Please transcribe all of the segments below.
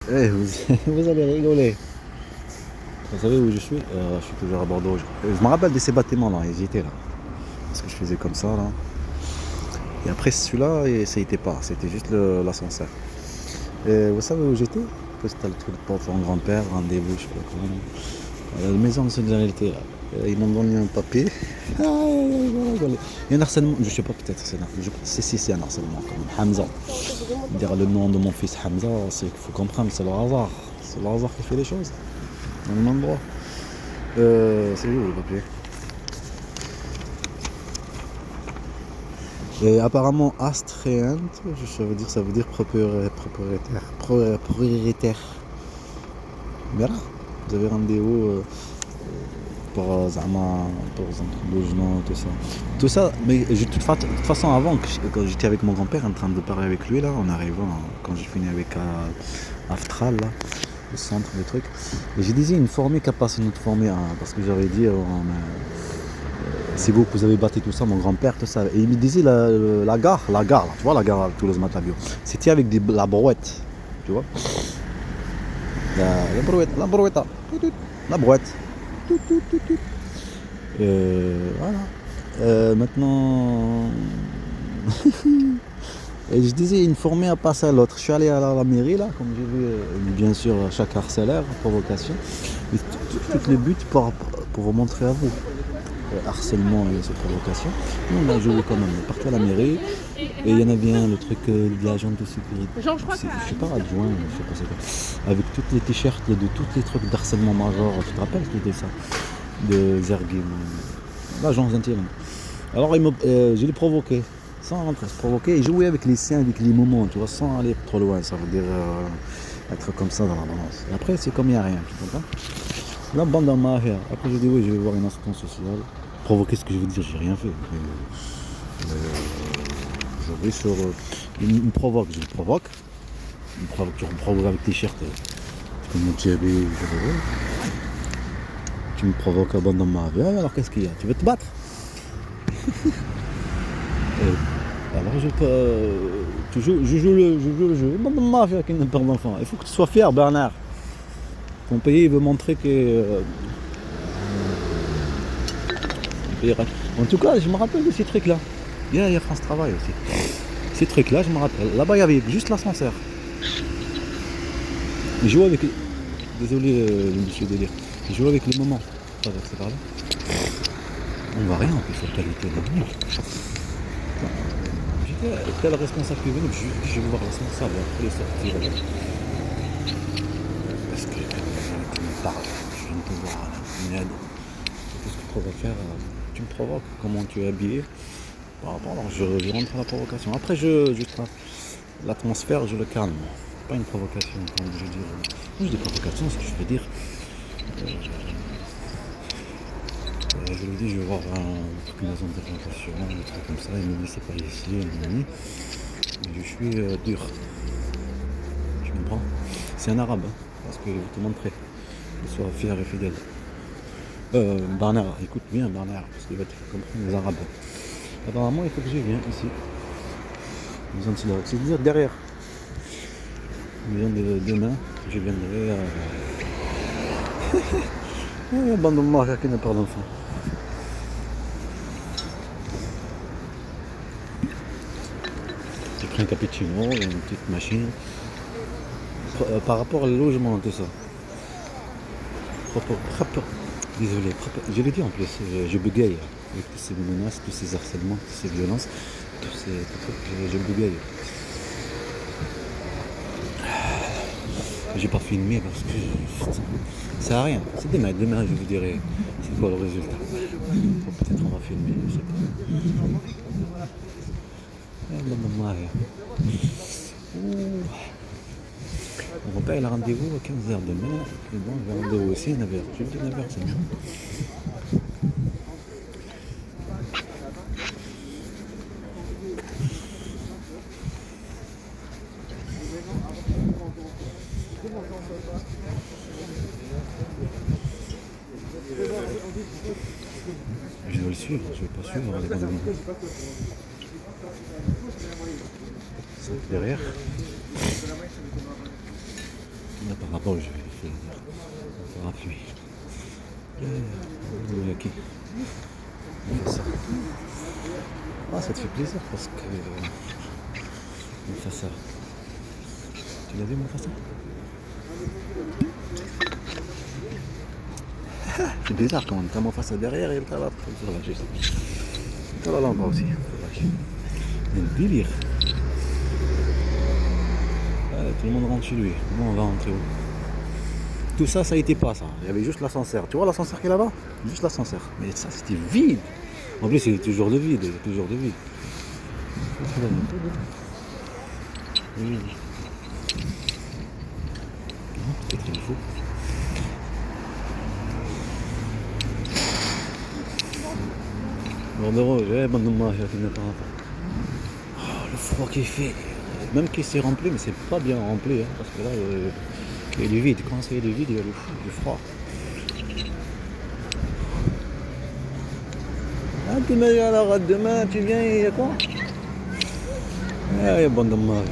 Vous allez rigoler. Vous savez où je suis? Je suis toujours à Bordeaux. Je me rappelle de ces bâtiments là, ils y étaient là. Parce que je faisais comme ça là. Et après celui-là, ça y était pas, c'était juste l'ascenseur. Et vous savez où j'étais? Parce que c'était le truc pour mon grand-père, rendez-vous, je sais pas comment. La maison de solidarité là. Ils m'ont donné un papier. Ah, il y a un harcèlement, je sais pas, peut-être c'est c'est un harcèlement quand même. Hamza. Dire le nom de mon fils Hamza, c'est qu'il faut comprendre, c'est le hasard. C'est le hasard qui fait les choses. Dans le même endroit. C'est où le papier? Et apparemment Astreant, ça veut dire propriétaire. Mais là, vous avez rendez-vous pour Zama, pour un logement, tout ça. Tout ça, mais de toute façon, avant, quand j'étais avec mon grand-père en train de parler avec lui, là, en arrivant, quand j'ai fini avec Aftral, là, le centre des trucs, et j'ai dit une formée qui a passé notre formée, parce que j'avais dit, c'est vous que vous avez bâti tout ça, mon grand-père, tout ça. Et il me disait la gare, là, tu vois la gare à Toulouse-Matabio, c'était avec la brouette, tu vois. La brouette, la brouette. Voilà. Maintenant, et je disais une formée à passer à l'autre. Je suis allé à la mairie là, comme j'ai vu, bien sûr, chaque harceleur, provocation. Et tout le but pour vous montrer à vous. Harcèlement et ces provocations. Nous on a joué quand même. On est parti à la mairie et il y en avait un, le truc de l'agent de sécurité. Je sais pas, adjoint, je sais pas c'est quoi. Avec toutes les t-shirts, de tous les trucs d'harcèlement major. Tu te rappelles ce que c'était ça? De Zergin, l'agence d'intérim. Alors je l'ai provoqué, sans rentrer, provoqué et jouer avec les siens, avec les moments, tu vois, sans aller trop loin, ça veut dire être comme ça dans la balance. Et après c'est comme il n'y a rien, tu comprends? Là, bande en mafia. Après j'ai dit oui, je vais voir une assistance sociale. Provoquer ce que je veux dire, j'ai rien fait. Je vais sur. Il me provoque, je le provoque. Tu me provoques avec tes shirts. Comme mon TB, tu me provoques à bande en mafia. Alors qu'est-ce qu'il y a? Tu veux te battre? Alors je joue le jeu. Bande de mafia qui n'a pas d'enfant. Il faut que tu sois fier, Bernard. Ton pays veut montrer que. En tout cas, je me rappelle de ces trucs-là. Il y a France Travail aussi. Ces trucs-là, je me rappelle. Là-bas, il y avait juste l'ascenseur. Ils jouaient avec. Désolé, monsieur Délire. Ils jouaient avec les moments. C'est par là. On voit rien en plus, la qualité de la nuit. Quel responsable qui est venu, je vais voir le responsable après les sorties. Parce que tu me parles, je viens de te voir là, une aide. Qu'est-ce que tu vas faire? Tu me provoques, comment tu es habillé. Alors je rentre à la provocation. Après l'atmosphère, je le calme. Pas une provocation, comme je veux dire. Moi je dis provocation, ce que je veux dire. Je lui dis je vais voir une maison de présentation, des trucs comme ça, il me dit c'est pas ici, il me dit. Je suis dur. Tu comprends? C'est un arabe, hein, parce que je vais te montrer. Qu'il soit fier et fidèle. Bernard, écoute bien Bernard, parce qu'il va te comprendre les arabes. Apparemment il faut que je vienne ici. C'est-à-dire derrière. Demain, je viendrai bande de morts qui n'a pas d'enfant. J'ai pris un cappuccino, une petite machine. Par rapport au logement, tout ça. Désolé, je l'ai dit en plus, je bégaye avec tous ces menaces, tous ces harcèlements, toutes ces violences, tous ces trucs, je bégaye. J'ai pas filmé parce que ça sert à rien. C'est demain je vous dirai c'est quoi le résultat. Peut-être on va filmer, je sais pas. Mon père il a rendez-vous à 15h demain, et bon, il a rendez-vous aussi à 9h. Je vais dire 9h, c'est bien. Je vais le suivre, je vais pas suivre les rendez-vous. Derrière. Là, par rapport, je vais faire un parapluie. Le qui on fait ça. Ah, ça te fait plaisir parce que on fait ça. Tu l'as vu, mon façon? C'est bizarre quand t'as mon face derrière et t'as la sur la juste. T'as la lampe aussi. C'est le délire. Allez, tout le monde rentre chez lui. Nous on va rentrer où? Tout ça, ça n'était pas ça. Il y avait juste l'ascenseur. Tu vois l'ascenseur qui est là-bas? Juste l'ascenseur. Mais ça, c'était vide. En plus, il est toujours de vide. Il est toujours de vide. Oui. Peut-être qu'il faut. Bande rouge, bande de marche, le froid qu'il fait. Même qu'il s'est rempli, mais c'est pas bien rempli. Hein, parce que là, il est vide. Quand il est vide, il y a du froid. Ah, tu m'as dit alors demain, tu viens, il y a quoi? Bande de marche,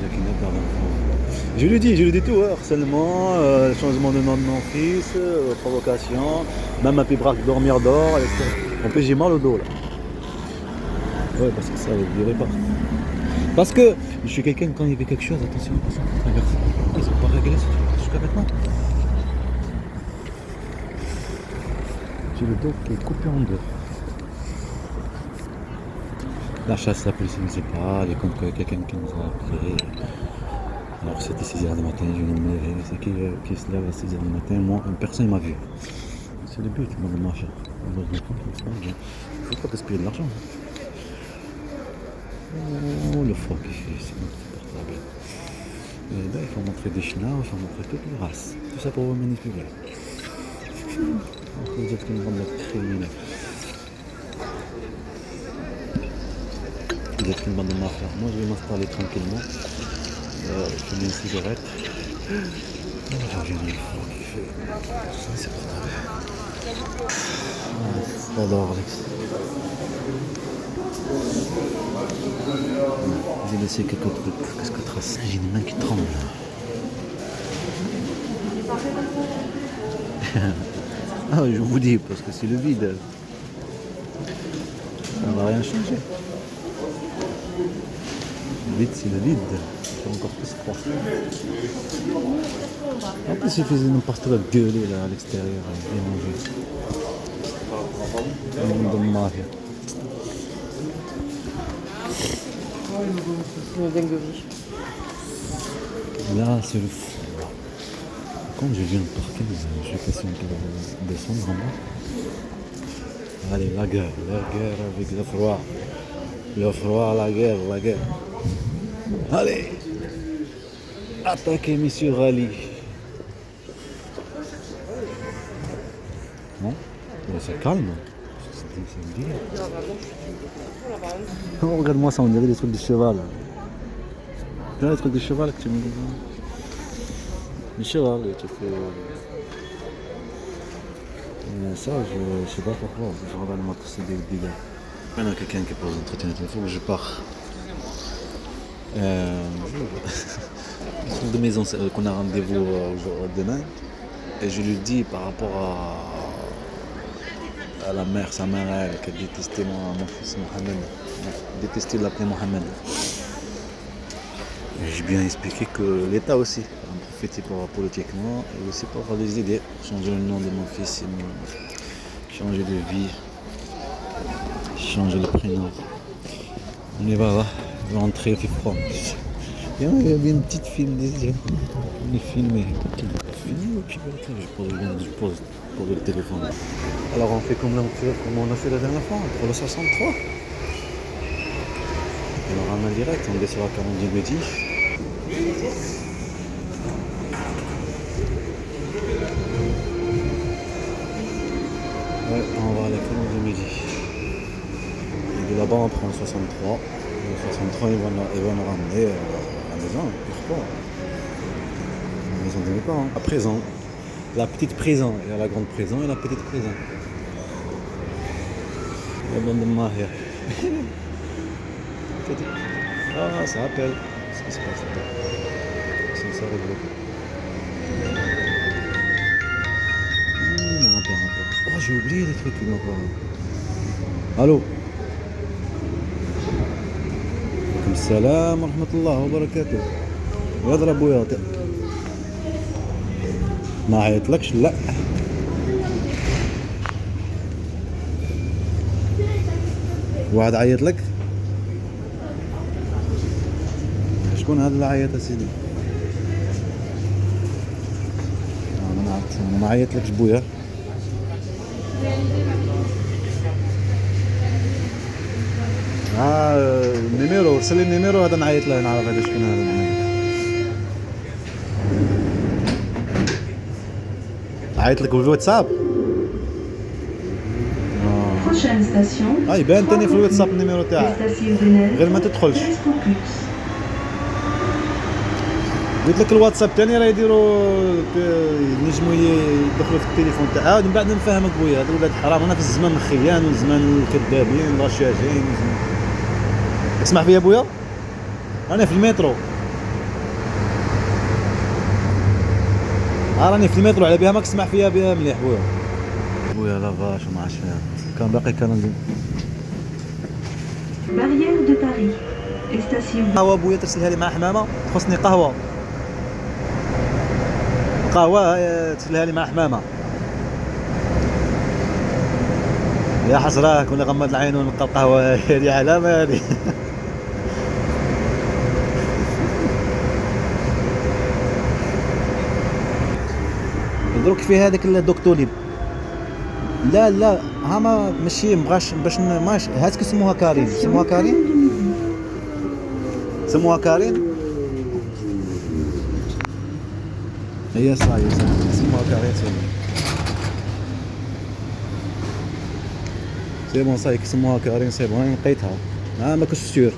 je lui dis tout, hein, harcèlement, changement de nom de mon fils, provocation, même un petit bras dormir dehors. En plus, j'ai mal au dos là. Ouais, parce que ça, je ne dirais pas. Parce que je suis quelqu'un, quand il y avait quelque chose, attention, traverse. Ils sont pas réglés jusqu'à maintenant. J'ai le dos qui est coupé en deux. La chasse, la police ne sait pas, il y a comme quelqu'un qui nous a appelé. Alors c'était 6h du matin, je me lève, c'est qui se lève à 6h du matin, moi, personne ne m'a vu. C'est le but, moi, de marcher. Il ne faut pas gaspiller de l'argent. Oh, le froid qu'il fait, c'est insupportable. Et là, il faut montrer des chenards, il faut montrer toutes les races. Tout ça pour vous manipuler. Vous êtes une bande de criminels. Vous êtes une bande de mafias. Moi, je vais m'installer tranquillement. Je mets une cigarette. Oh, j'ai le froid qu'il fait. C'est insupportable. J'adore, Alex. J'ai laissé quelques trucs. Qu'est-ce que trace? J'ai des mains qui tremblent. Ah, je vous dis, parce que c'est le vide. Ça ne va rien changer. Le vide, c'est le vide. C'est encore plus froid. En plus, il faisait n'importe quoi gueuler là, à l'extérieur et manger. Là, c'est le froid. Quand je viens de partir, je sais pas si on peut descendre en bas. Allez, la guerre avec le froid. Le froid, la guerre. Allez, attaquez, monsieur Rally. Non, c'est calme. C'est bien. Oh, regarde-moi ça, on dirait des trucs de cheval. Tu vois les trucs de cheval que tu me dis? Le cheval, tu fais. Ça, je sais pas pourquoi. Je regarde moi tous ces dégâts. Maintenant, quelqu'un qui pose l'entretien, il faut que je pars. Je trouve de maison qu'on a rendez-vous demain. Et je lui dis par rapport à la mère, sa mère, elle, qui détestait mon fils Mohamed. Détestait de l'appeler Mohamed. J'ai bien expliqué que l'État aussi en profitait politiquement et aussi pour les aider. Changer le nom de mon fils, changer de vie, changer le prénom. On y va là, je vais rentrer, il fait froid. Il y avait une petite fille déjà. On est filmé. Je pose le téléphone. Alors on fait comme on a fait la dernière fois, pour le 63. On aura un direct, on descend à 42 midi. Ouais, on va à la 42 midi. Et de là-bas on prend le 63. Le 63 ils vont nous ramener à la maison, pourquoi? La maison de mes parents. À présent. La petite prison, il y a la grande prison et la petite prison. La bande de Mahia. Ah, ça appelle. Qu'est-ce qui se passe là? C'est ça, rigolo. Mon grand-père un peu. Oh, j'ai oublié les trucs qu'il m'a pas. Allô. عليكم السلام ورحمة الله وبركاته. يضرب ابويا ما عيطلكش؟ لا واحد عيط لك؟ شكون هذا اللي عيط اسيدي؟ ما نعرفش، ما عيطلكش بويا؟ النيميرو ارسل لي النيميرو هذا نعيط له نعرف هذا شكون هذا. عيط لك بالواتساب؟ يبان تاني في الواتساب النيميرو تاعك غير ما تدخلش. قلت لك الواتساب تاني راه يديروا ينجموا يدخلوا في التليفون تاعك. عاود من بعد نفهمك بويا، هذو ولاد حرام. انا في الزمان الخيان والزمان الكذابين الغشاشين. اسمع فيا بويا، انا في المترو، راني في المترو على بها ماك تسمع فيا بها مليح بويا. بويا لا فاش ما عرفتش فيها، كان باقي كان باريير دو باري ستاسيون. قهوه بويا ترسلها لي مع حمامه، خصني قهوه ترسلها لي مع حمامه. يا حسراه كنا غمض العين ونلقى القهوه هذه علامه هذه. دروك في هذاك الدكتوليب. لا هما ماشي مبغاش باش ماش هاتك سموها كارين. سموها كارين هي صاي سموها كارين. سي بون صاي كسموها كارين. سي بون لقيتها. ما كنتش سيور،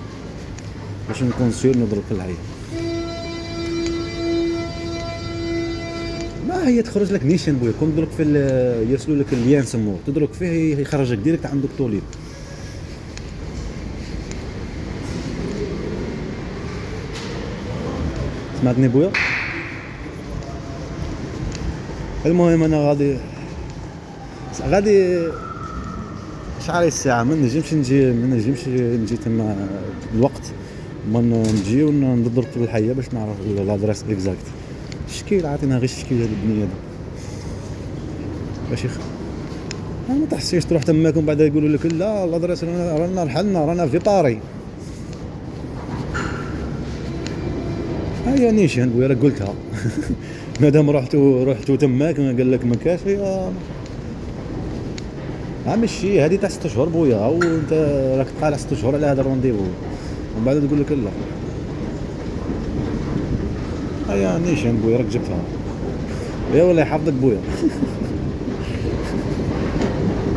باش نكون سيور نضرب في العين. ما هي تخرج لك نيشان بويا، كون تدرك في يرسلوا لك اللين سموه تدرك فيه يخرجك ديريكت عند دكتور. سمعتني بويا؟ المهم انا غادي شحال الساعه ما نجمش نجي تما الوقت ما نجي ونضرب في الحيه باش نعرف لادريس اكزاكت. الشكيل عطينا غير الشكيل هذا البنيه هذا باش ما تحسيش تروح تماك ومن بعد يقولوا لك لا لادريس رانا رحلنا رانا في باري. هيا نيشان بويا راه قلتها. مادام رحتو تماك قال لك ما كاش ماشي هذه تاع 6 شهور بويا، وانت راك طالع 6 شهور على هذا الرونديفو ومن بعد تقول لك لا. هيا نيشان بويا راك جبتها. يا والله يحفظك بويا.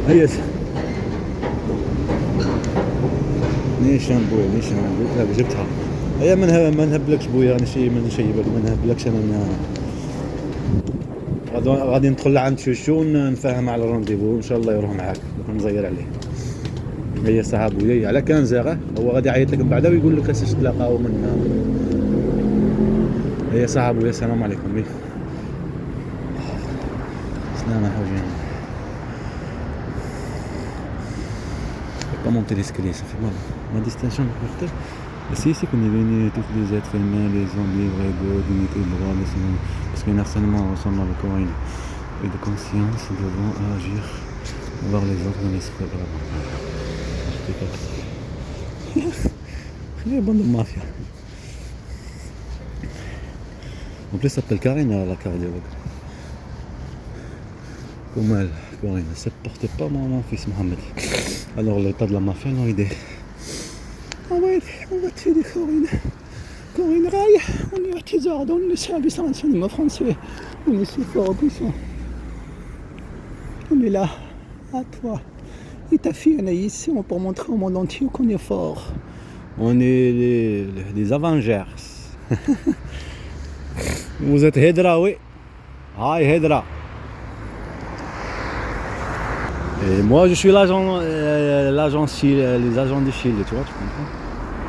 هيا نيشان بويا جبتها. هيا ما نهبلكش بويا، انا شي ما نشيبك ما نهبلكش. انا غادي ندخل عند شوشو نفهم على الرونديفو ان شاء الله يروح معاك نزير عليه. هيا صاحب بويا على كان زاغه هو غادي يعيط لك من بعدا ويقول لك اساس تلاقاو من. هيا صاحب بويا السلام عليكم. سلام حوجين. Pas monter l'escalier, ça fait mal. Ma destination de porter. C'est ici qu'on est venu, tous les êtres humains, les hommes libres, égaux, dignité, droit, parce qu'un harcèlement ressemble à corps et de conscience, devant agir, voir les autres dans l'esprit de la il est bon de mafia. En plus, ça s'appelle Karine, la cardiologue. Comment elle, Karine, ne supportait pas mon fils Mohamed. Alors l'état de la mafia n'a aidé. On va t'aider Corinne Ray, on est artisan dans le service de renseignement français. On est si fort puissant. On est là, à toi. Et ta fille Anaïs, on peut montrer au monde entier qu'on est fort. On est les Avengers. Vous êtes Hedra, oui. Hi Hedra. Et moi je suis l'agent les agents de Chili, tu vois, tu comprends?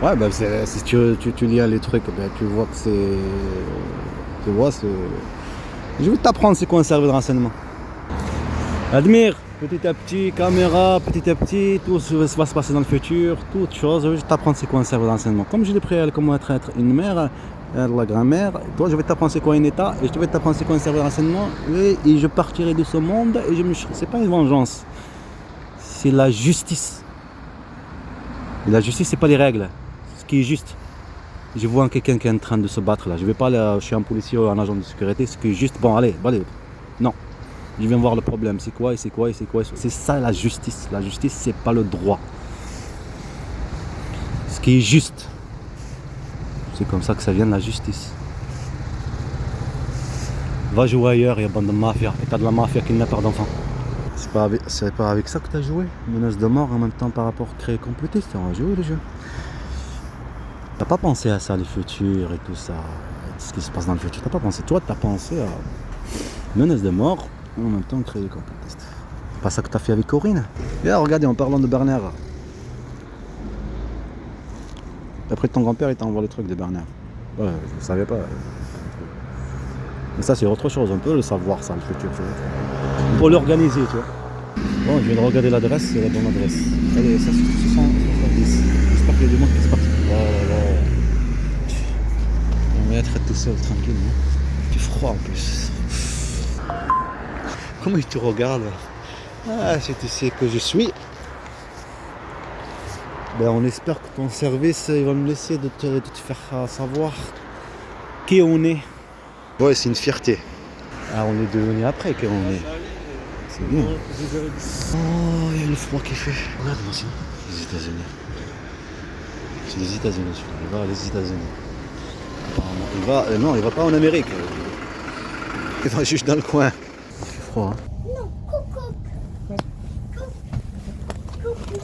Ouais, bah si tu lis les trucs, bah, tu vois que c'est, tu vois, Je vais t'apprendre c'est quoi un serveur de renseignement. Admire, petit à petit, caméra, petit à petit, tout va se passer dans le futur, toute chose. Je vais t'apprendre c'est quoi un serveur de renseignement. Comme je l'ai pris à elle, comment être une mère, la grand-mère, toi je vais t'apprendre c'est quoi un état, et je vais t'apprendre c'est quoi un serveur de renseignement, et je partirai de ce monde, et c'est pas une vengeance, c'est la justice. Et la justice, c'est pas les règles, c'est ce qui est juste. Je vois quelqu'un qui est en train de se battre là, je vais pas aller chez un policier ou un agent de sécurité, ce qui est juste, bon allez, non. Je viens voir le problème, c'est quoi, c'est ça la justice. La justice, c'est pas le droit. Ce qui est juste. C'est comme ça que ça vient de la justice. Va jouer ailleurs, il y a bande de mafia. Et t'as de la mafia qui n'a pas d'enfants. C'est pas avec ça que t'as joué. Menace de mort en même temps par rapport à créer complotiste. On va jouer le jeu. T'as pas pensé à ça, le futur et tout ça. Ce qui se passe dans le futur. T'as pas pensé. Toi, t'as pensé à menace de mort en même temps créer complotiste. C'est pas ça que t'as fait avec Corinne. Et là, regardez, en parlant de Bernard. Après ton grand-père, il t'envoie le truc de Bernard. Ouais, je ne savais pas. Mais ça, c'est autre chose. On peut le savoir, ça, le futur. On peut l'organiser, tu vois. Bon, je viens de regarder l'adresse, c'est la bonne adresse. Allez, ça, c'est 670. J'espère qu'il y a du monde qui se passe. Voilà. On va être tout seul, tranquille. Il fait froid en plus. Comment il te regarde? Ah, si tu sais que je suis. Ben, on espère que ton service il va me laisser de te faire savoir qui on est. Ouais, c'est une fierté. Ah, on est devenu après qui on est. C'est bien. Oh, il y a le froid qui fait. Regarde-moi ça. Les États-Unis. C'est les États-Unis. Il va les États-Unis. Non, il va pas en Amérique. Il va juste dans le coin. Il fait froid. Hein. Non, coucou. Coucou.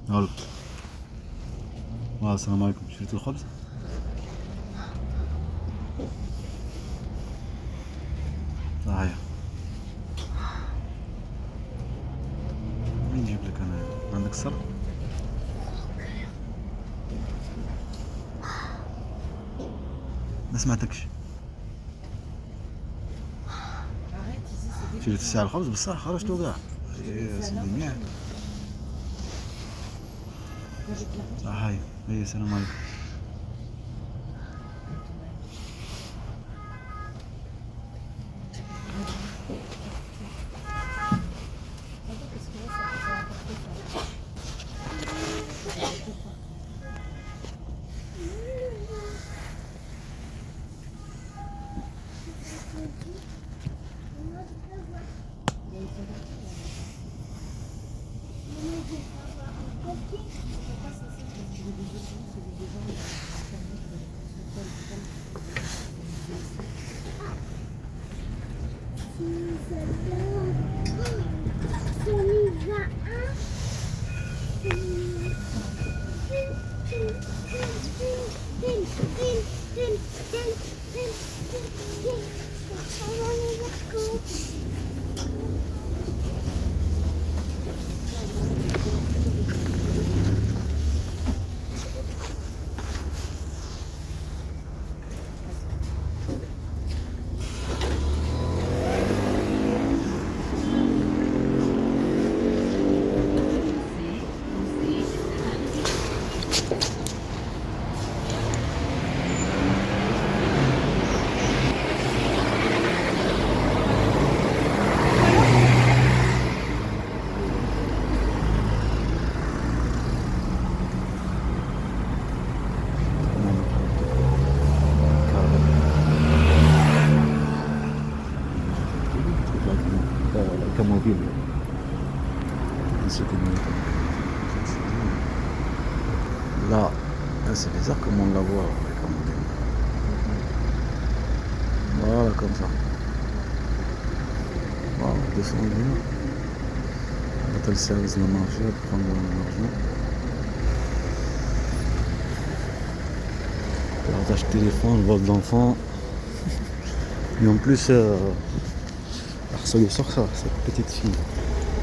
الو السلام عليكم. شريتوا الخبز؟ صحيح. مين نجيب لك انا؟ عندك صر؟ ما سمعتكش. شريت الساعة الخبز بصح خرجتو كاع. يا سيدي منيح. صحيح. اي السلام عليكم. mobile. Là, c'est bizarre comme on la voit. Voilà, comme ça. Voilà, descendu. On attend le service de manger, prendre l'argent. Partage téléphone, vol d'enfant. Et en plus, harceler sur ça, cette petite fille.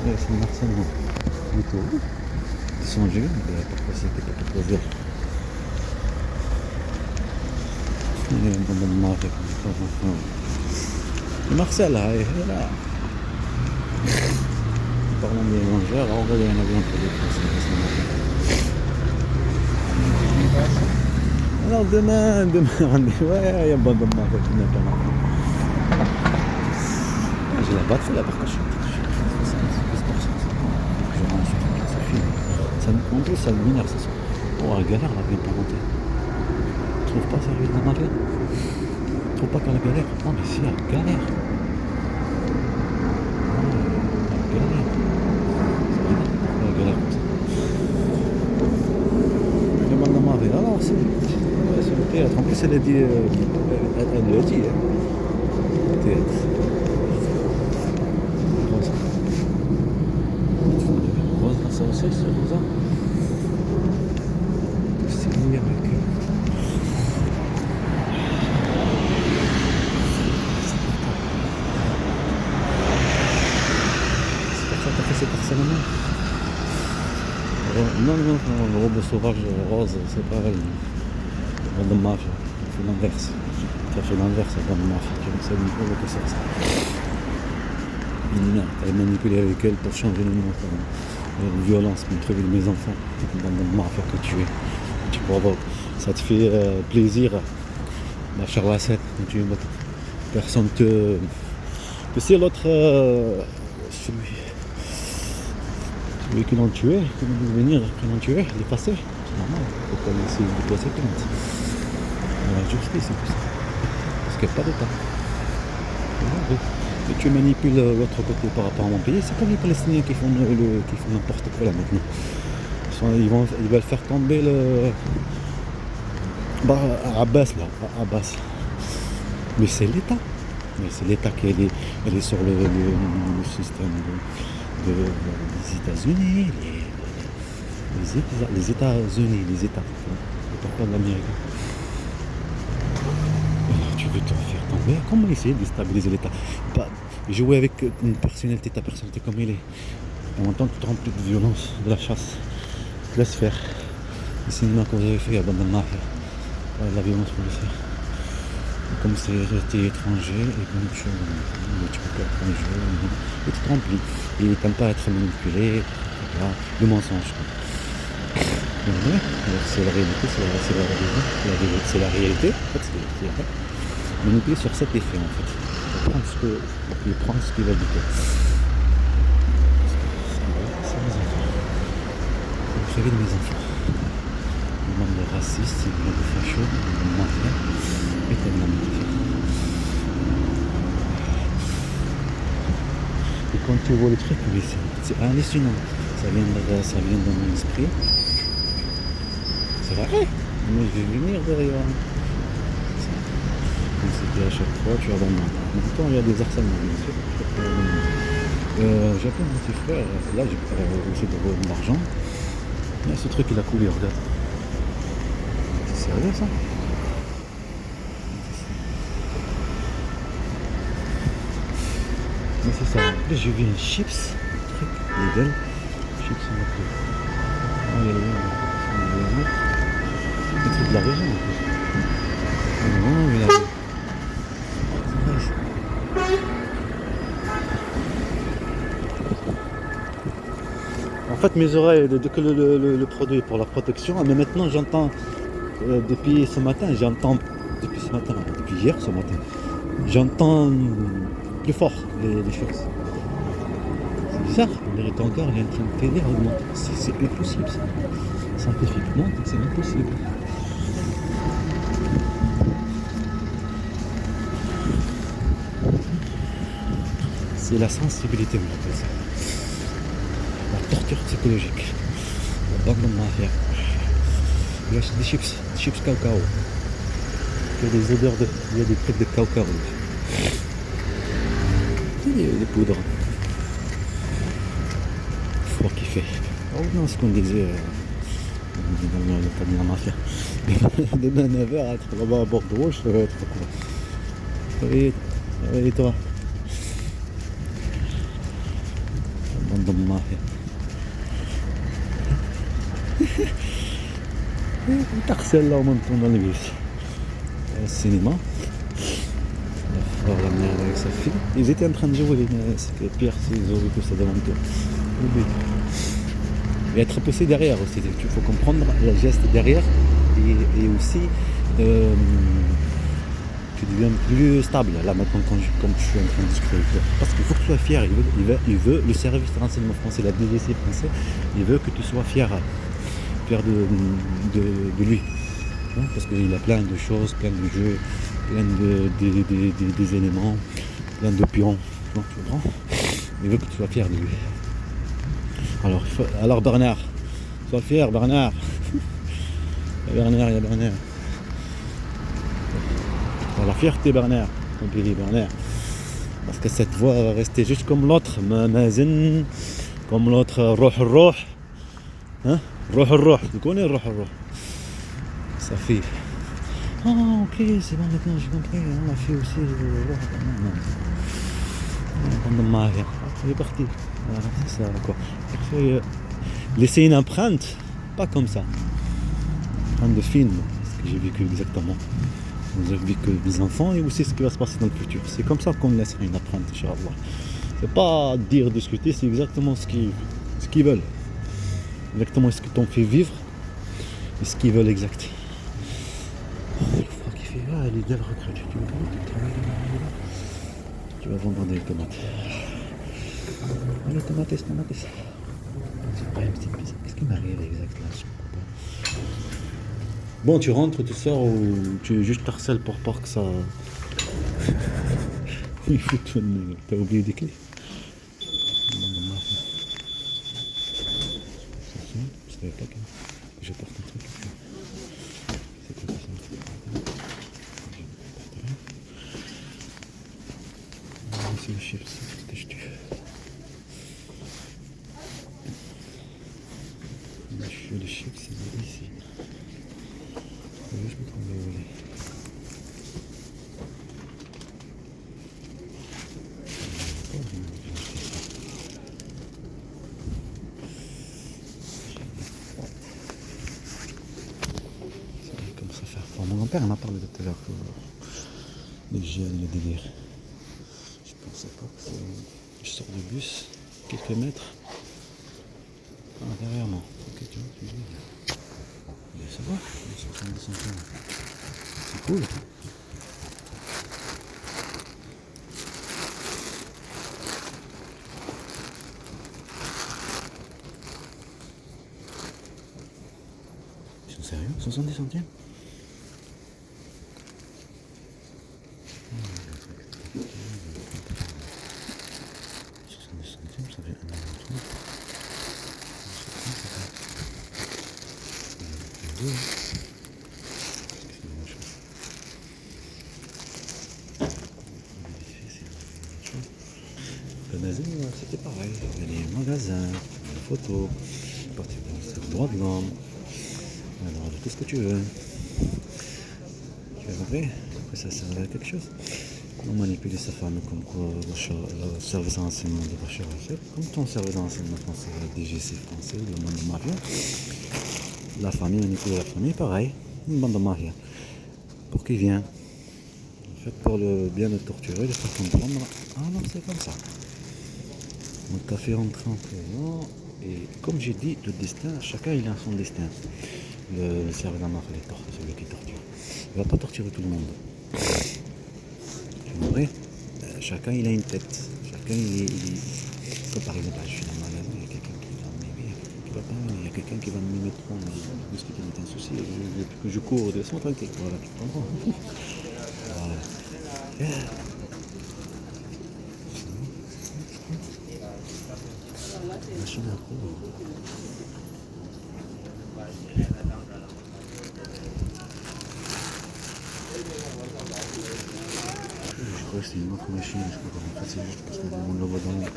Ouais, c'est un harcèlement. Plutôt. Descendu, mais pourquoi c'était pas proposé? Il y a un bon moment avec Marcel, là. Parlons des mangeurs, on va aller en avion pour les Français. Alors demain, ouais, il y a un bon moment avec une alternative. J'ai la batte, là par contre. En plus, ça m'énerve ce soir. Oh, la galère, la vie de parenté. Tu trouves pas ça, la vie de Madeleine? Tu trouves pas qu'elle a galère? Non, mais si, elle galère. Alors, c'est le théâtre. En plus, elle a dit. Elle l'a dit. Le théâtre. Rosa. Ça aussi, c'est Rosa. C'est lié avec. C'est pour ça que t'as fait cet harcèlement. Non, le robot sauvage rose, c'est pas elle. Bande de mafia, elle fait l'inverse. Tu as fait l'inverse, la bande de mafia. Tu sais que c'est ça. Une merde, t'as manipulé avec elle pour changer le monde. Une violence, pour trouver mes enfants. Une bande de mafia que tu es. Tu provoques. Ça te fait plaisir. Ma chère Wassette, quand tu es personne te. Tu sais, l'autre. Celui qui l'ont tué, qui l'ont venir, qui l'ont tué, il est passé. C'est normal, il faut essayer de déplacer plainte. La justice, c'est tout ça. Parce qu'il n'y a pas d'État. Et tu manipules l'autre côté par rapport à mon pays, c'est comme les Palestiniens qui font n'importe quoi là maintenant. Ils veulent faire tomber le. Abbas là, Abbas. Mais c'est l'État. Mais c'est l'État qui est sur le système des États-Unis, les États-Unis, les États, pas de l'Amérique. Tu veux te faire tomber? Comment essayer de déstabiliser l'État? Jouer avec une personnalité, ta personnalité comme elle est. En même temps, tu te remplis de violence, de la chasse. Tu te laisses faire. Le cinéma que vous avez fait, il y a de la violence policière. Comme c'était étranger, et comme tu peux pas être étranger, et tu te remplis. Et tu n'aimes pas être manipulé, le mensonge. Ouais, c'est la réalité, c'est la réalité. En fait, c'est la réalité. Manipuler sur cet effet, en fait. Il prend ce qu'il va dire. C'est mes enfants. C'est le prévu de mes enfants. Le monde de raciste, le monde de facho, le monde de mafia. Et tellement magnifique. Et quand tu vois le truc, c'est hallucinant. Ça vient de mon esprit. C'est vrai. Moi je vais venir derrière. Comme c'était à chaque fois, tu abandonnes. En même temps, il y a des harcèlements, bien sûr. J'ai appelé mon petit frère. Là, j'ai essayé de revendre de l'argent. Mais ce truc, il a coulé, regarde. C'est sérieux ça? Mais c'est ça. En plus, j'ai vu un chips, truc, légal. Chips en mode. Ah, il y a le truc de la région en plus. Non, il a. En fait, mes oreilles, dès que le produit est pour la protection, mais maintenant j'entends, depuis hier ce matin, j'entends plus fort les choses. C'est bizarre, le rythme encore il est en train de t'aider à augmenter. C'est impossible ça. Scientifiquement, c'est impossible. C'est la sensibilité, on appelle ça. La torture psychologique. La banque de mafia. Il achète des chips cacao. Il y a des odeurs il y a des trucs de cacao. Il y a des poudres. Froid qui fait. Oh non, ce qu'on disait dans le cas de la mafia. Demain 9h, être là-bas à Bordeaux, je vais être quoi. Réveille-toi. Bande de mafia. Il t'harcèle là en montant dans les bus. Au cinéma. La mère avec sa fille. Ils étaient en train de jouer, mais c'était pire s'ils auraient tout ça devant toi. Et être poussé derrière aussi. Il faut comprendre le geste derrière et aussi tu deviens plus stable là maintenant quand je suis en train de discuter avec toi. Parce qu'il faut que tu sois fier. Il veut le service de renseignement français, la DGC français, il veut que tu sois fier de lui. Parce qu'il a plein de choses, plein de jeux, plein des éléments, plein de pions. Donc, tu comprends? Il veut que tu sois fier de lui. Alors Bernard, sois fier Bernard. Il y a Bernard. La fierté Bernard, mon pays Bernard. Parce que cette voix va rester juste comme l'autre, Mazen, comme l'autre Roh. Hein? Roh. Tu connais Roh? Ça fait. Ah ok, c'est bon maintenant, j'ai compris. On a fait aussi non. Il est parti. Voilà, c'est ça quoi. Laisser une empreinte, pas comme ça. Empreinte de film, ce que j'ai vécu exactement. J'ai vécu des enfants et aussi ce qui va se passer dans le futur. C'est comme ça qu'on laissera une empreinte, Inch'Allah. C'est pas dire, discuter, c'est exactement ce qu'ils veulent. Exactement ce que t'ont fait vivre et ce qu'ils veulent exact. Il faut qu'il fait là, elle est de la retraite. Tu vas vendre des tomates. Les tomates. C'est pas une petite pizza. Qu'est-ce qui m'arrive exact là? Bon, tu rentres, tu sors ou tu juste harcèles pour pas que ça. Il faut tout. T'as oublié des clés? Je savais pas que je porte un truc. C'est quoi ça? C'est le chiffre, c'est ce que je tue. Le chiffre, c'est ici. Je me trompe où il est. Comme ça faire. Bon, mon grand-père m'a parlé tout à l'heure que les gels, les délires. Je pensais pas que c'est. Je sors du bus, quelques mètres. Derrière moi. Ok, tu vois, tu dis. Ça va, 70 centimes. C'est cool. Ils sont sérieux? 70 centimes? Ça fait 1,30 €. Le magasin, c'était pareil. Il y a les magasins, les photos, partir dans le droit de l'homme, alors tout ce que tu veux. Tu as compris? Après ça servait à quelque chose. On manipulait sa femme comme quoi le service de renseignement de Bachar el-Assad, comme ton service de renseignement français, la DGC français, le monde de mafia. La famille, manipuler la famille, pareil, une bande de mafia. Pour qui vient? En fait, pour le bien de torturer, de faire comprendre, ah non, c'est comme ça. Donc, t'as fait rentrer en prison, et comme j'ai dit, le destin, chacun il a son destin. Le service de la mafia, celui qui torture. Il ne va pas torturer tout le monde. Tu vois, chacun il a une tête. Chacun il comme par exemple, je suis dans le magasin, il y a quelqu'un qui va m'aimer, qui va pas m'aimer, il y a quelqu'un qui va me mettre en parce qu'il y a un souci, que je cours, laisse-moi tranquille. Voilà, tu comprends. Voilà. machine à coudre. Je crois que c'est une autre machine, je crois qu'en fait c'est juste parce qu'on le voit dans l'ombre.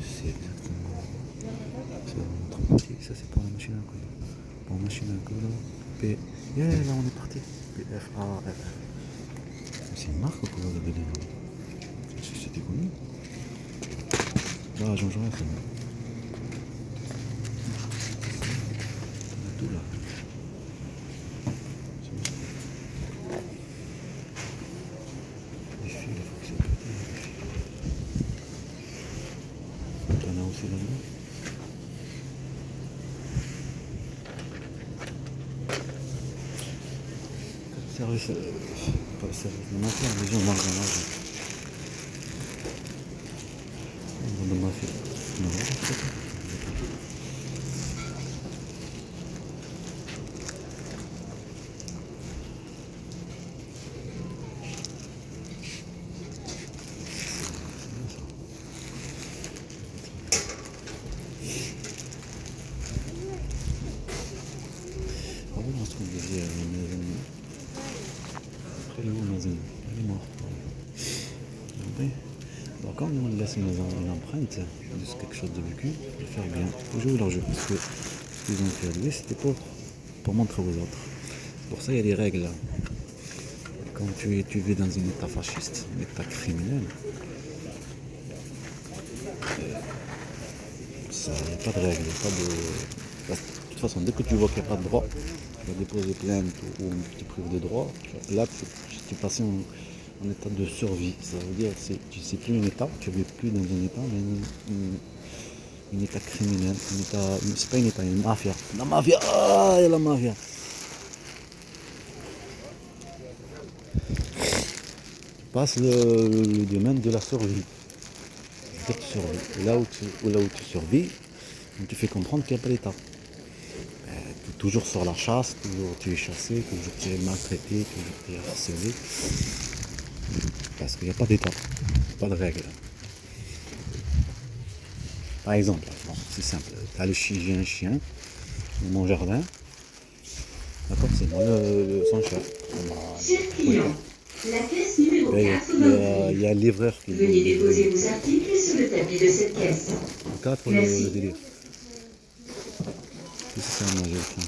C'est exactement. C'est dans notre partie, ça c'est pour la machine à coudre. Pour la machine à coudre, P. Yeah, là on est parti. PFAFF. C'est une marque ou quoi le délire? C'était connu. Ah, Jean Jaurès, c'est bon. On a tout là. Les fils, il faut que c'est pété, les fils. T'en as aussi là-dedans? Service, pas le service de mafia, les gens marchent dans l'argent. Dans la mafia. Non, c'est pas. Ah oui, on se trouve déjà après le magasin, il est mort. Donc quand on laisse une empreinte de quelque chose de vécu, il faut faire bien, il faut jouer leur jeu. Parce que ce qu'ils ont fait lui, c'était pour montrer aux autres. Pour ça, il y a des règles. Quand tu vis dans un état fasciste, un état criminel, il n'y a pas de règles, il n'y a pas de... De toute façon, dès que tu vois qu'il n'y a pas de droit, tu vas déposer plainte ou tu te prives de droit, là tu passes en état de survie. Ça veut dire que tu ne sais plus un état, tu ne vis plus dans un état, mais un état criminel, c'est pas un état, une mafia. La mafia, ah, il y a la mafia. Tu passes le domaine de la survie. Là où tu survis, on te fait comprendre qu'il n'y a pas d'état. Toujours sur la chasse, toujours tu es chassé, toujours tu es maltraité, toujours tu es harcelé. Parce qu'il n'y a pas d'état, pas de règles. Par exemple, bon, c'est simple, j'ai un chien dans mon jardin, d'accord, c'est moi son chef. Cher client, la caisse numéro 4 Il y a le livreur qui Veuillez déposer vos articles sur le tapis de cette caisse. 4 Merci. le délire. Qu'est-ce que c'est à manger le chien?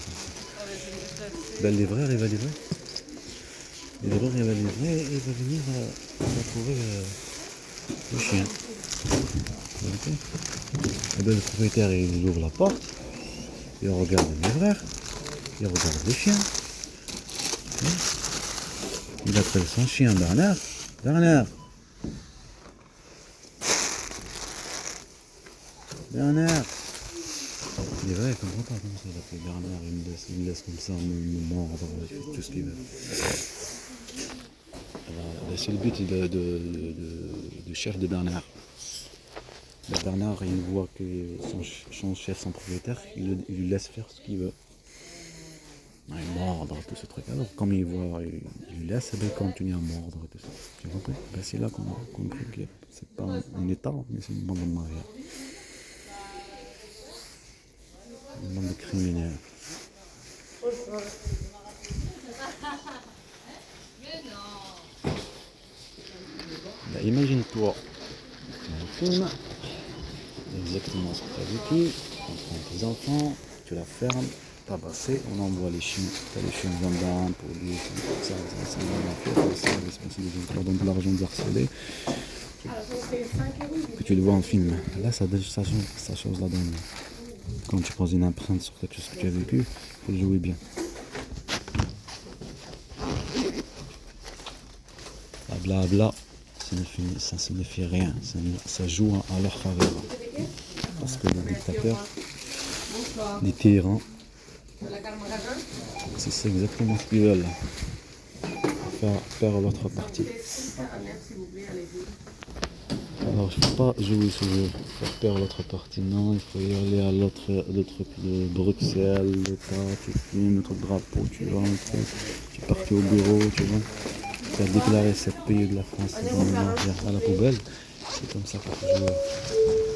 Ben, le livreur il va livrer. Le livreur il va livrer et il va venir retrouver le chien. Okay. Et ben, le propriétaire il ouvre la porte, il regarde le livreur, il regarde le chien. Okay. Il appelle son chien Bernard. Bernard. Bernard. Il est vrai, il comprend pas comment ça l'appelle Bernard, il me laisse comme ça, me mordre, tout ce qu'il veut. C'est le but du chef de Bernard. Bernard, il voit que son chef, son propriétaire, il lui laisse faire ce qu'il veut. Il mordre, tout ce truc. Alors, comme il voit, il lui laisse, il continue à mordre, tout ça. Tu vois, c'est là qu'on a compris que c'est pas un état, mais c'est une bande de mafia. Une bande de criminels. Ben, imagine-toi, un film, exactement ce que tu as vécu, on prend tes enfants, tu la fermes, tabasser, on envoie les chiens, les chiens gendarmes, police, ça, ça donne de l'argent de harceler, que tu le vois en film. Là, ça change la donne. Quand tu poses une empreinte sur quelque chose que tu as vécu, il faut le jouer bien. Blabla, ça ne signifie rien, ça joue à leur faveur. Parce que les dictateurs, les tyrans, c'est exactement ce qu'ils veulent. Faire l'autre partie. Alors il ne faut pas jouer ce jeu, faire perdre l'autre partie, non, il faut y aller à l'autre truc de Bruxelles, l'État, tu filmes notre drapeau, tu vois, tu es parti au bureau, tu vois. qui a déclaré cette pays de la France à la poubelle. C'est comme ça que je...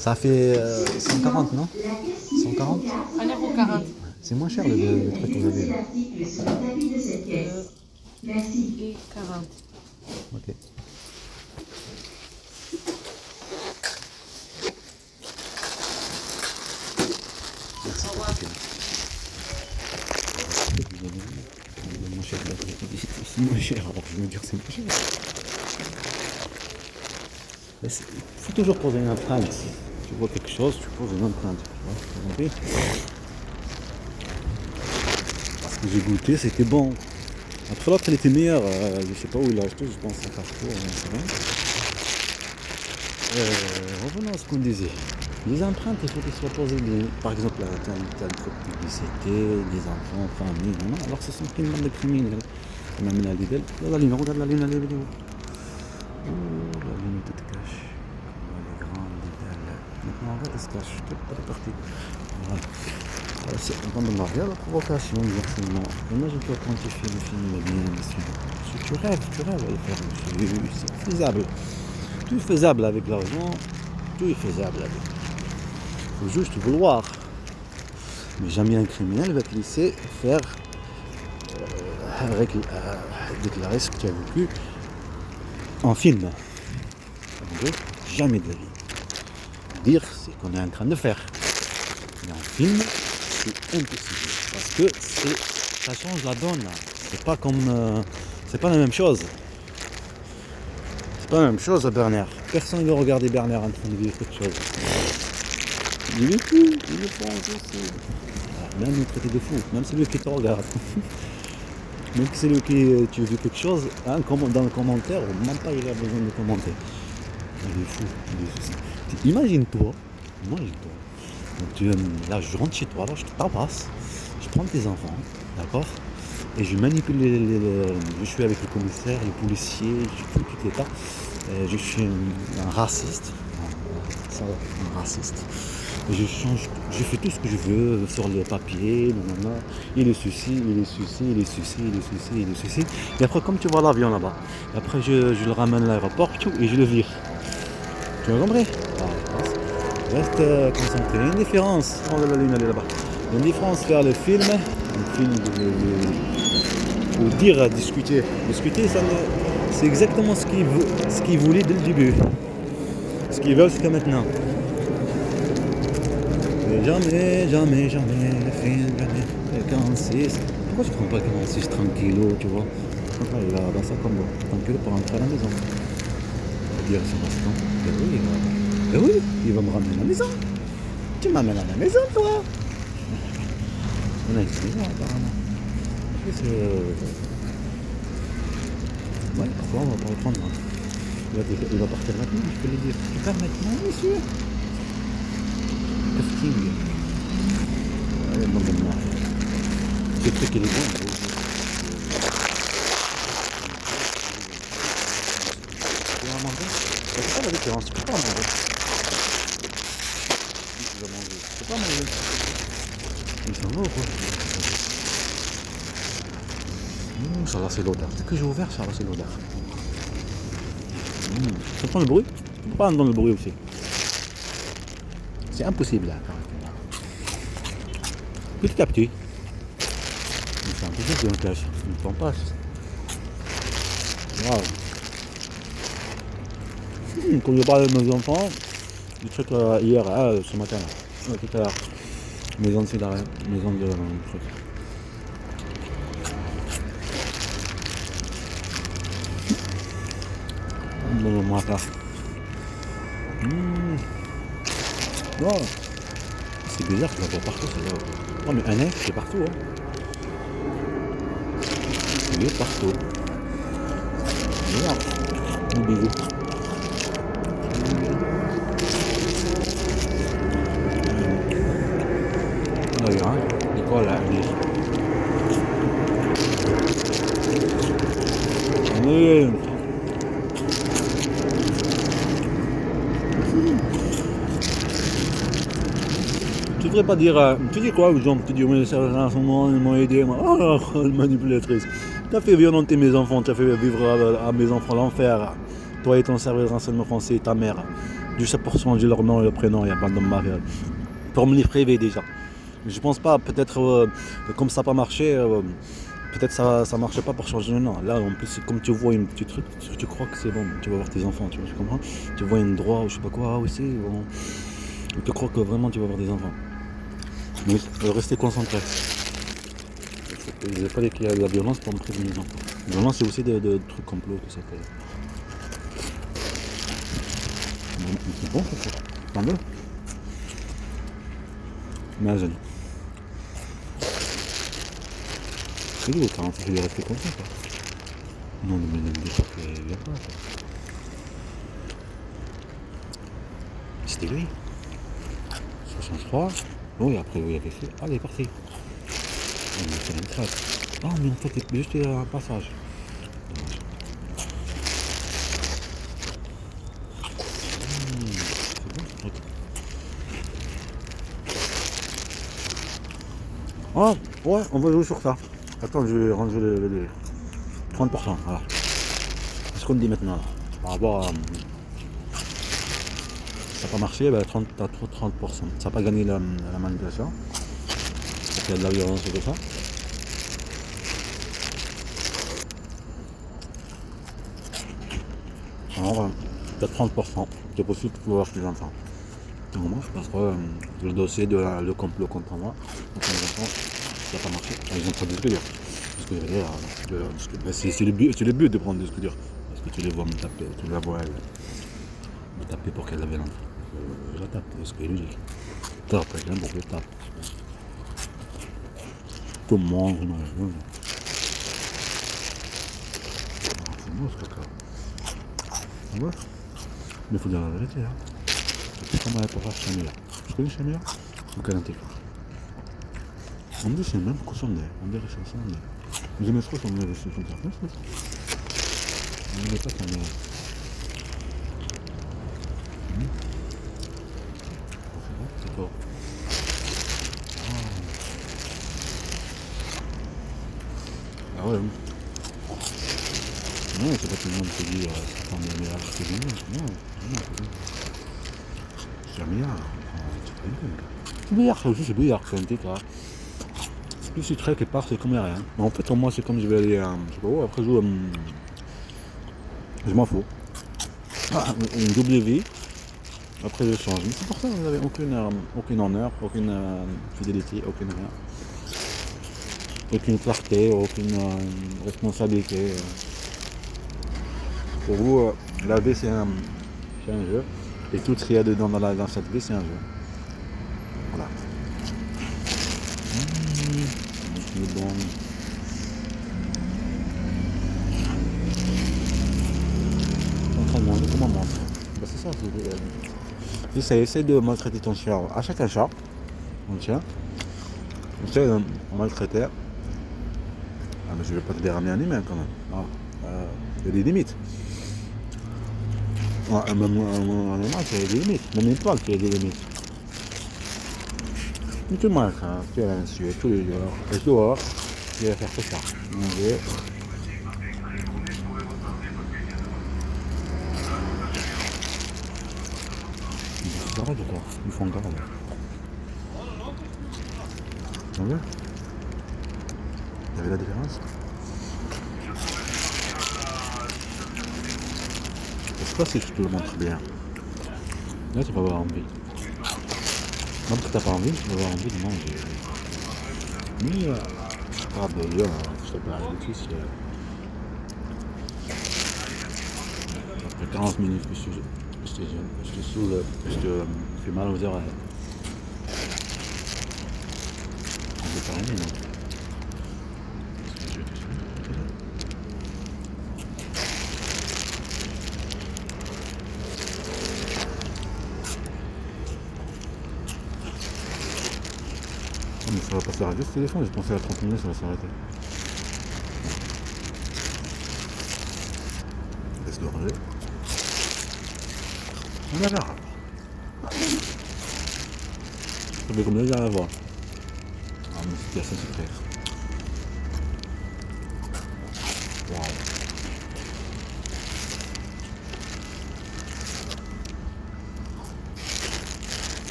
Ça fait 140, non? 140? 1,40 €. C'est moins cher le truc que vous avez là. Et 40. Ok. Merci. C'est moins cher. C'est moins cher, alors je veux dire c'est moins cher. Il faut toujours poser une empreinte. Tu vois quelque chose, tu poses une empreinte. Tu vois, parce que j'ai goûté, c'était bon. Après l'autre, elle était meilleure. Je sais pas où il l'a acheté, je pense à Carrefour. Revenons à ce qu'on disait. Les empreintes, il faut qu'elles soient posées. Par exemple, tu as un truc de publicité, des enfants, famille. Non, alors ce sont une bande de criminels. On a mis la Lidl. La lune, regarde la lune, elle est vidéo. Oh, la lune est toute cache. Elle est grande, elle est belle. Maintenant, regarde, elle se cache. Elle est partie. Voilà. C'est un bon mariage, la provocation, exactement. Imagine-toi quand tu fais le film bien, tu rêves à le faire. C'est faisable. Tout est faisable avec l'argent. Tout est faisable avec. Il faut juste vouloir. Mais jamais un criminel va te laisser faire déclarer ce que tu as vécu en film. Jamais de la vie. Dire ce qu'on est en train de faire. Mais en film, c'est impossible. Parce que ça change la donne. C'est pas comme. C'est pas la même chose. C'est pas la même chose à Bernard. Personne ne veut regarder Bernard en train de vivre quelque chose. Il est fou, il est fou aussi. Même le traité de fou, même celui qui te regarde. Même si celui qui tu veux quelque chose, hein, dans le commentaire, même pas il a besoin de commenter. Il est fou, imagine-toi. Là je rentre chez toi, là je te tabasse, je prends tes enfants, d'accord? Et je manipule je suis avec le commissaire, le policier, je fais tout l'état. Je suis un raciste. Un raciste. Je fais tout ce que je veux sur le papier, il est ceci. Et après, comme tu vois l'avion là-bas, après je le ramène à l'aéroport et je le vire. Tu as compris? Reste concentré. Il y a une différence. Oh, la lune, elle est là-bas. Il y a une différence faire le film, ou dire, discuter. Discuter, c'est exactement ce qu'ils voulaient dès le début. Ce qu'ils veulent jusqu'à maintenant. Jamais, le film, jamais. Le 46. Pourquoi tu prends pas le 46 tranquillo, tu vois? Il va dans ça comme tranquille pour rentrer à la maison. Il va dire son instant. Oui, il va me ramener à la maison. Tu m'amènes à la maison, toi. On a une maison, apparemment. Ouais, parfois on va pas reprendre. Il va partir maintenant, je peux lui dire. Tu pars maintenant, monsieur? Casting. Ouais, bon, ce truc il est bon. Tu vas manger? C'est pas la différence, tu peux pas manger. Tu vas manger, tu peux pas manger. Il s'en va ou quoi? Ça va, c'est l'odeur. Dès que j'ai ouvert, ça va, c'est l'odeur. Tu entends le bruit? Tu peux pas entendre le bruit aussi. C'est impossible là. Petit à petit. C'est impossible que l'on cache. On ne passe. Waouh. Quand je parlais de mes enfants, du truc hier, ce matin, tout à l'heure. Maison de truc. Moi là. Oh. C'est bizarre que je la vois partout celle-là. Oh mais un œuf c'est partout hein. Il est partout. Regarde. Le bisou. Là, hein. C'est quoi là? Oui. Tu devrais sais pas dire, tu dis quoi aux gens? Tu dis, mais ça, en ce moment, ils m'ont aidé, moi. Oh, manipulatrice. Tu as fait violenter mes enfants, tu as fait vivre à mes enfants l'enfer. Toi et ton service de renseignement français et ta mère. Juste pour changer leur nom et leur prénom, il y a pas de mariage. Pour me les priver déjà. Je pense pas, peut-être comme ça n'a pas marché, peut-être ça marchait pas pour changer le nom. Là, en plus, comme tu vois un petit truc, tu crois que c'est bon, tu vas voir tes enfants, tu vois, tu comprends? Tu vois un droit ou je sais pas quoi, ah oui, c'est bon. Tu crois que vraiment tu vas avoir des enfants. Mais restez concentrés. Il fallait qu'il y ait de la violence pour me prévenir les enfants. La violence, c'est aussi des trucs complots, tout ça. C'est bon, ça. Tant mieux. Mais jeune. C'est lui, 46, il est resté comme ça, quoi. Non, mais ne me dis pas qu'il vient pas, ça. C'était lui. 63. Oui, après, oui, il avait fait. Ah, il est parti. On a fait une trace. Ah, mais en fait, il juste un passage. C'est bon, ce truc. Ah, ouais, on va jouer sur ça. Attends, je vais ranger les 30%. Voilà. Ce qu'on dit maintenant, là, par rapport à. Ça n'a pas marché, bah, 30%. Ça n'a pas gagné la manipulation. Parce qu'il y a de la violence et tout ça. Alors, peut-être 30%. C'est possible pour avoir plus d'enfants. Moi, parce que le dossier de le complot contre moi, contre mes enfants, ça n'a pas marché. Ils ont pris des scooters. Ce que je veux dire, c'est le but de prendre des scooters. Parce que tu les vois me taper, tu la vois me taper pour qu'elle avait l'enfant. Je la tape, c'est ce qui est logique. Tape, elle pour que je tape. Comment je n'en ai pas. C'est beau ce caca. C'est beau. Mais il faut dire la vérité. Hein. C'est comme elle pour faire Chamila. Tu connais Chamila? Ou Kalantika? On dit c'est même qu'on s'en est. On dirait que c'est ça. Mais je me trouve qu'on est aussi comme ça. On ne met pas Chamila. C'est fort. Ah ouais. Non, c'est pas tout le monde qui dit c'est pas un meilleur que lui. Non, c'est un meilleur. C'est meilleur, ça aussi, c'est meilleur que un titre. C'est plus si très quelque part, c'est comme rien. Mais en fait, pour moi, c'est comme je vais aller. Je sais pas où, après, je m'en fous. Une double vie. Après, je change. Mais c'est pour ça que vous n'avez aucune honneur, aucune fidélité, aucune rien. Aucune clarté, aucune responsabilité. Pour vous, la vie c'est un jeu. Et tout ce qu'il y a dedans dans cette vie c'est un jeu. Voilà. C'est bon. En train de manger, comment on mange? Bah, c'est ça, essaie de maltraiter ton chien. Achète un chat, un chien. Essaie de maltraiter. Ah, mais je vais pas te déramer un humain quand même. Ah, il y a des limites. Même un animal, il y a des limites. Même une toile, il y a des limites. Tu manges, hein, tu vas l'insuer tous les jours. Et tu vois, tu vas faire tout ça. Manger. Ils s'arrêtent ou quoi? Ils font garde. Vous voyez? Vous avez la différence? Je sais pas si je te le montre bien. Là, tu vas avoir envie. Même que t'as pas envie, tu vas avoir envie de manger. Mais, ah ben là, je te parle de tout, après 40 minutes que je te saoule, je te fais mal aux oreilles. On peut pas rien, non? Mais ça va pas s'arrêter ce téléphone, j'ai pensé à 30 minutes, ça va s'arrêter. Laisse le ranger. On a l'air. Ça fait combien j'arrive à voir. Ah, mais c'est bien ça, c'est frère. Waouh.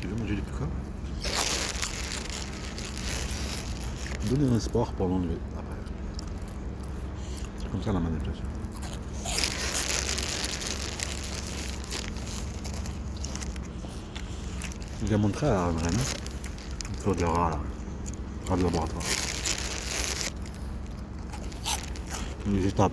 Tu veux manger du coca? Donner un sport pour l'enlever après. C'est comme ça la manipulation. J'ai montré à Rennes, il faut des rats là, rats de laboratoire. Les étapes.